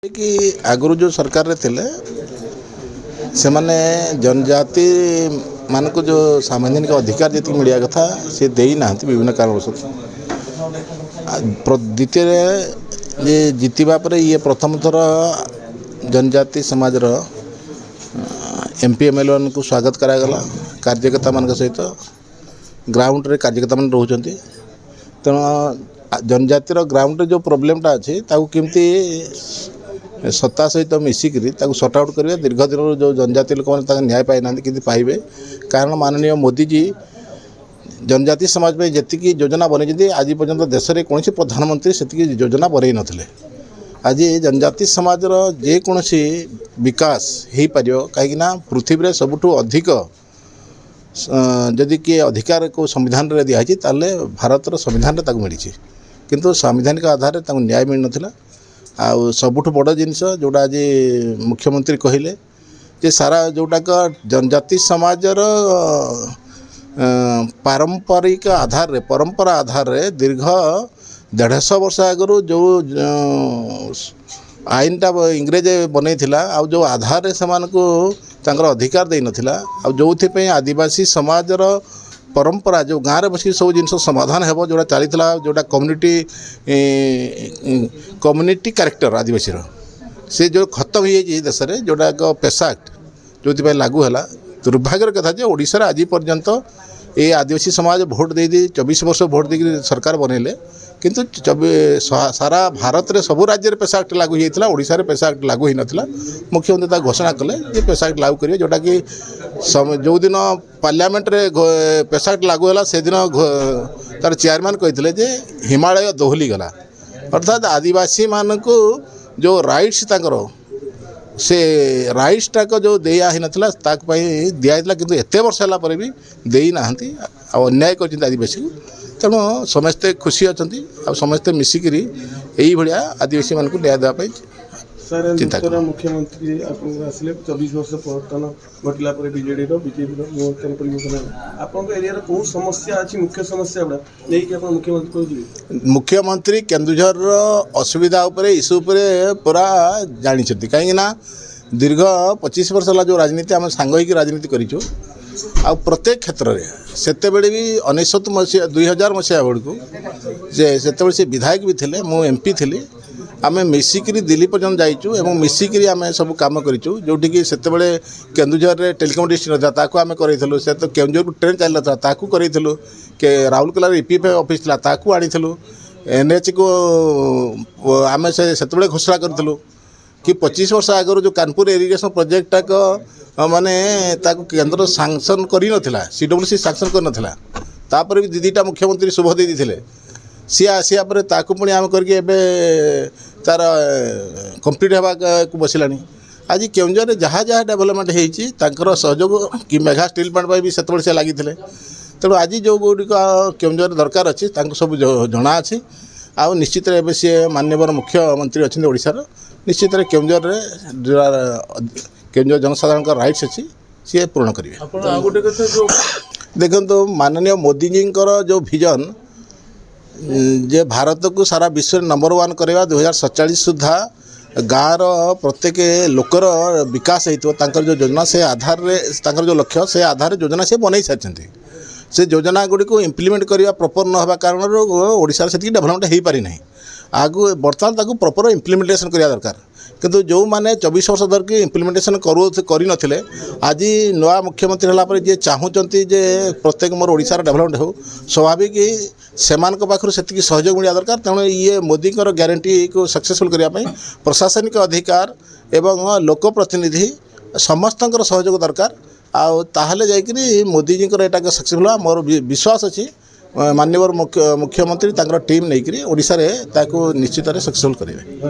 कि आगु जो सरकार रे थिले से माने जनजाति मान को जो संवैधानिक अधिकार जी मिलिया कथा से देई ना विभिन्न कारणवश द्वितीय जे जीतवा पर ये प्रथम थर जनजाति समाज एमपी एमएलए मान को स्वागत करागला कार्यकर्ता मान सहित ग्राउंड रे कार्यकर्ता मान रहउचंती तेणु जनजातिर ग्राउंड रे जो प्रोब्लेमटा अच्छी केमती सत्ता सहित मिसिकी सर्ट आउट करेंगे। दीर्घ दिन जो जनजाति लोक मैंने न्याय पाई ना कि पाइबे कारण माननीय मोदी जी जनजाति समाज में जी योजना बनई आज पर्यंत देश में कौन प्रधानमंत्री से योजना बनई नथिले। आज जनजाति समाज जेकोसी विकास हो पार कहीं पृथ्वी में सबुठु अधिक जदि किए अधिकार को संविधान रे दिखाई ताले भारतर संविधान रे मिली किंतु संवैधानिक आधार में न्याय मिल नाला। आउ सबुठु बड़ जिनस जोड़ा आज मुख्यमंत्री कहले जे सारा जोटाक जनजाति समाजर पारंपरिक आधार रे परंपरा आधार रे दीर्घ 150 वर्ष आगु जो आईनटा इंग्रेज बनई आ जो आधार रे समान को तांकर अधिकार दे नथिला आ जो आदिवासी समाजर परंपरा जो गाँव में बस सब जिन समाधान हो जोड़ा चली जोड़ा कम्युनिटी कैरेक्टर आदिवासी से जो खत्म हो देश में जोड़ा पेशा एक्ट जो लागू है दुर्भाग्यर कथा जे ओडिशा आज पर्यंत ये आदिवासी समाज भोट दे 24 वर्ष भोट दे सरकार बनइले किंतु सारा भारत रे सबु राज्य पेशा एक्ट लागू होता ओडिशा रे पेशा एक्ट लागू होता। मुख्यमंत्री घोषणा कले जे पेशा एक्ट लागू करेंगे जोटा कि जो दिन पार्लियामेंट रे पेशा एक्ट लागू है से दिन तार चेयरमैन कहते जे हिमालय दोहली गला अर्थात आदिवासी मान को जो राइट्स ताकर से राइट्स टाक जो दिया ही नथिला ताक पई दिया हितला किंतु एते वर्ष होला पर भी देई नाहंती आ अन्याय करछिन आदिवासी को। तेणु समस्ते खुशी अच्छी आ समस्ते मिसिकी यही भाया आदिवासी मान को न्याय देवाई चिंता कर। मुख्यमंत्री आसिले 24 वर्ष परिवर्तन घटला बीजेडी बीजेपी आप एरिया कौन समस्या अच्छी मुख्य समस्या गुड़ा नहीं मुख्यमंत्री मुख्यमंत्री केन्दुझर असुविधा इश्यू पूरा जानते कहीं दीर्घ 25 वर्ष है जो राजनीति आम सांग होकर राजनीति करूँ आ प्रत्येक क्षेत्र में सेते बेले भी 1999 मसीहा 2000 मसीहा बेलू से से विधायक भी थे मु एमपी थी आम मिसिकी दिल्ली पर्यटन जाइचु एवं मिसिकी आम सब कम करूँ जोटि से केन्दुझर टेलीकम डिस्ट्रिक्ट था आम करूँ से तो केन्दुझर को ट्रेन चल था करूँ के राउरकेला ईपीएफ ऑफिस था आनीलु एनएच को आम से घोषणा करूँ कि 25 वर्ष आगर जो कानपुर इरिगेशन प्रोजेक्ट टाक माने केंद्र सांक्शन कर सीडब्ल्यूसी सांक्शन कर भी दीदीटा मुख्यमंत्री शुभ दे सी आसिया पर ताकू पुणी आम करके तार कंप्लीट होगा को बसला। आज केउंझर जहाँ जहाँ डेवलपमेंट होती सहयोग कि मेघा स्टील प्लांट भी से लगी तेणु आज जो गुड़िक केउंझर दरकार अच्छी सब जना अच्छी आ निश्चित सी माननीय मुख्यमंत्री अच्छे ओडिशार निश्चित केउंझर केउंझर जनसाधारण राइट्स अच्छी सी पूर्ण करेंगे। देखो माननीय मोदी जी जो विजन जे भारत को सारा विश्व नंबर 1 करवा 2047 सुधा गाँव प्रत्येक लोकर विकास होता जो योजना से आधार जो लक्ष्य से आधार योजना से बनई सारी से योजना गुड़ी को इम्प्लीमेंट करने प्रॉपर न होगा कारण ओडिशा से डेवलपमेंट हो पारि ना आगु बर्तमान प्रॉपर इम्प्लीमेंटेशन करने दरकार किंतु जो मैंने 24 वर्ष धरिक इम्प्लीमेंटेशन कर आज नया मुख्यमंत्री है जी चाहूँगी जे प्रत्येक मोर ओडिशार डेवलपमेंट हो स्वाभाविक से पाखु से सहयोग मिलवा दरकार। तेणु ये मोदी ग्यारंटी को सक्सेसफुल करने प्रशासनिक अधिकार एवं लोक प्रतिनिधि समस्त सहयोग दरकार आले जाकि मोदी जी यहाँ सक्सेसफुल मोर विश्वास अच्छी माननीय मुख्यमंत्री टीम नहीं ओडिशा रे ताको निश्चित सक्सेसफुल करेंगे।